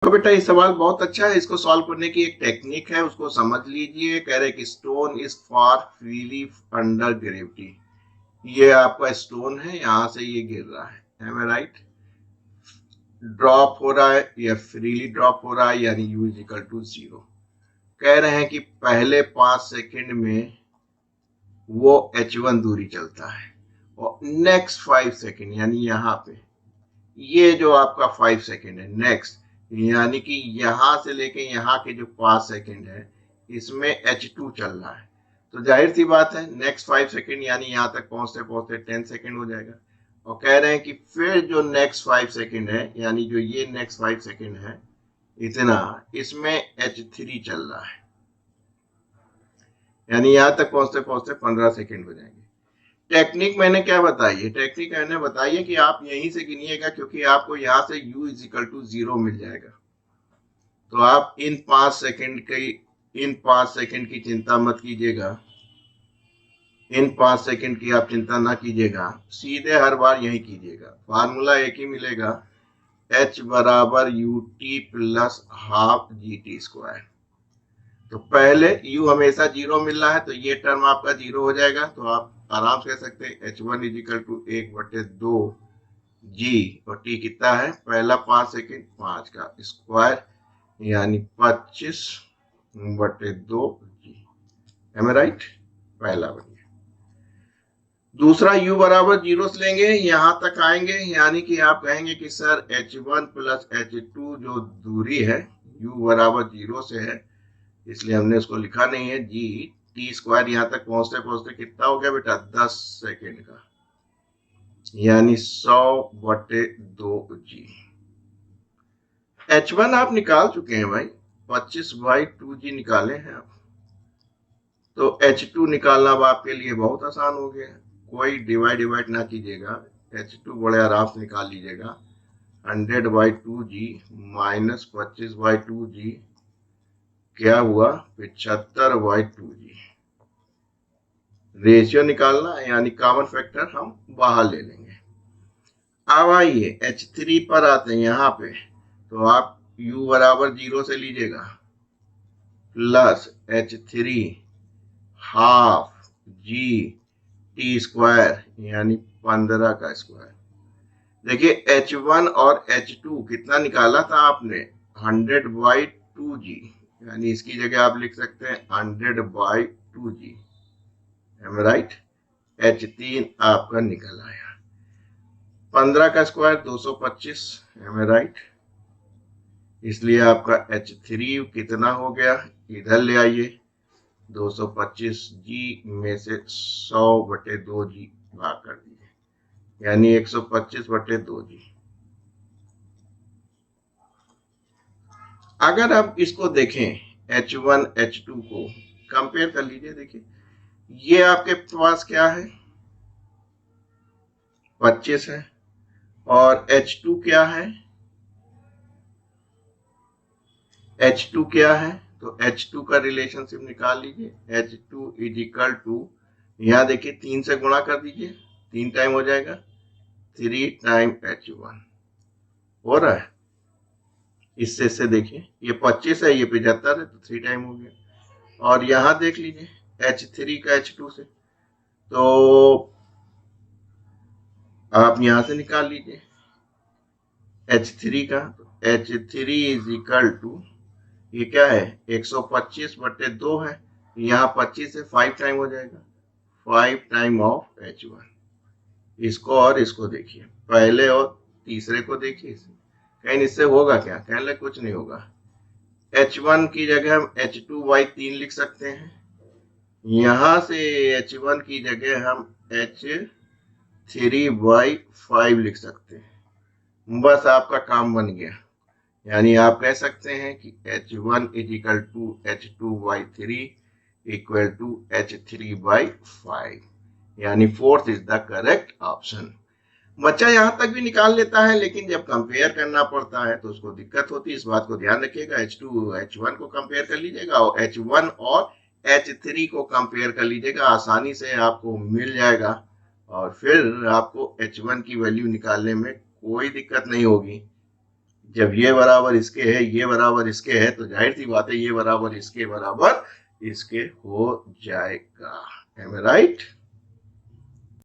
तो बेटा ये सवाल बहुत अच्छा है। इसको सॉल्व करने की एक टेक्निक है, उसको समझ लीजिए। कह रहे कि stone is far freely under gravity. ये आपका स्टोन है, यहां से ये गिर रहा है, एम आई राइट? ड्रॉप हो रहा है या फ्रीली ड्रॉप हो रहा है, यानी यू इज इक्वल टू 0। कह रहे हैं कि पहले 5 सेकंड में वो h1 दूरी चलता है, और नेक्स्ट 5 सेकंड यानी यहाँ पे ये जो आपका 5 सेकंड है नेक्स्ट, यानी कि यहां से लेके यहाँ के जो 5 सेकंड है इसमें H2 चल रहा है। तो जाहिर सी बात है नेक्स्ट 5 सेकंड यानी यहां तक पहुंचते पहुंचते 10 सेकंड हो जाएगा। और कह रहे हैं कि फिर जो नेक्स्ट 5 सेकंड है, यानी जो ये नेक्स्ट 5 सेकंड है इतना, इसमें H3 चल रहा है, यानी यहां तक पहुंचते पहुंचते 15 सेकंड हो जाएंगे। टेक्निक मैंने क्या बताई है? टेक्निक मैंने बताई है कि आप यहीं से गिनिएगा, क्योंकि आपको यहां से u इज इक्वल टू 0 मिल जाएगा। तो आप इन 5 सेकंड की चिंता मत कीजिएगा, इन 5 सेकंड की आप चिंता ना कीजिएगा, सीधे हर बार यही कीजिएगा। फार्मूला एक ही मिलेगा, h बराबर U T plus half G T square. तो पहले u हमेशा 0 मिल रहा है, तो ये टर्म आपका 0 हो जाएगा। तो आप आराम से कह सकते हैं h1 इज इक्वल टू 1/2 जी, और t कितना है? पहला 5 सेकंड 5 का स्क्वायर यानी 25/2 जी। एम आई राइट? पहला बन गया। दूसरा u बराबर 0 से लेंगे, यहां तक आएंगे, यानी कि आप कहेंगे कि सर h1 प्लस h2 जो दूरी है u बराबर 0 से है, इसलिए हमने उसको लिखा नहीं है। जी टी स्क्वायर यहां तक पहुंचते पहुंचते कितना हो गया बेटा? 10 सेकेंड का, यानी 100/2 जी। h1 आप निकाल चुके हैं भाई, 25/2 जी निकाले हैं आप। तो h2 निकालना अब आपके लिए बहुत आसान हो गया। कोई डिवाइड ना कीजिएगा, h2 बड़े आराम से निकाल लीजिएगा। 100/2 जी माइनस 25/2 जी क्या हुआ? 75/2 जी। रेशियो निकालना यानी कॉमन फैक्टर हम बाहर ले लेंगे। अब आइए H3 पर आते हैं। यहाँ पे तो आप u बराबर 0 से लीजिएगा, plus H3 half G T square यानी 15 का स्क्वायर। देखिए H1 और H2 कितना निकाला था आपने? 100/2 जी, यानी इसकी जगह आप लिख सकते हैं 100/2 जी। M right? H3 आपका निकल आया, 15 का स्क्वायर 225। M right? इसलिए आपका H3 कितना हो गया? इधर ले आइए, 225 जी में से 100/2 जी भाग कर दीजिए, यानी 125/2 जी। अगर आप इसको देखें H1 H2 को कंपेयर कर लीजिए। देखिए ये आपके पास क्या है? 25 है, और H2 क्या है? H2 क्या है? तो H2 का रिलेशनशिप निकाल लीजिए। H2 इज इक्वल टू, यहाँ देखिए 3 से गुणा कर दीजिए, 3 टाइम हो जाएगा, 3 टाइम H1 हो रहा है। इससे देखिए ये 25 है, ये 75 है, तो 3 टाइम हो गया। और यहाँ देख लीजिए H3 का H2 से, तो आप यहाँ से निकाल लीजिए H3 का। H3 इज इक्वल टू, ये क्या है? 125/2 है, यहाँ 25 से 5 टाइम हो जाएगा, 5 टाइम ऑफ H1। इसको और इसको देखिए, पहले और तीसरे को देखिए, कहीं इससे होगा क्या? कहने लगे कुछ नहीं होगा। H1 की जगह हम H2/3 लिख सकते हैं, यहां से H1 की जगह हम H3/5 लिख सकते हैं। बस आपका काम बन गया। यानी आप कह सकते हैं कि H1 is equal to H2/3 equal to H3/5, यानी fourth is the correct option. बच्चा यहां तक भी निकाल लेता है, लेकिन जब कंपेयर करना पड़ता है तो उसको दिक्कत होती है। इस बात को ध्यान रखिएगा। H2 H1 को कंपेयर कर लीजिएगा, और H1 और H3 को कंपेयर कर लीजिएगा, आसानी से आपको मिल जाएगा। और फिर आपको H1 की वैल्यू निकालने में कोई दिक्कत नहीं होगी। जब ये बराबर इसके है, ये बराबर इसके है, तो जाहिर सी बात है ये बराबर इसके हो जाएगा। एम आई राइट?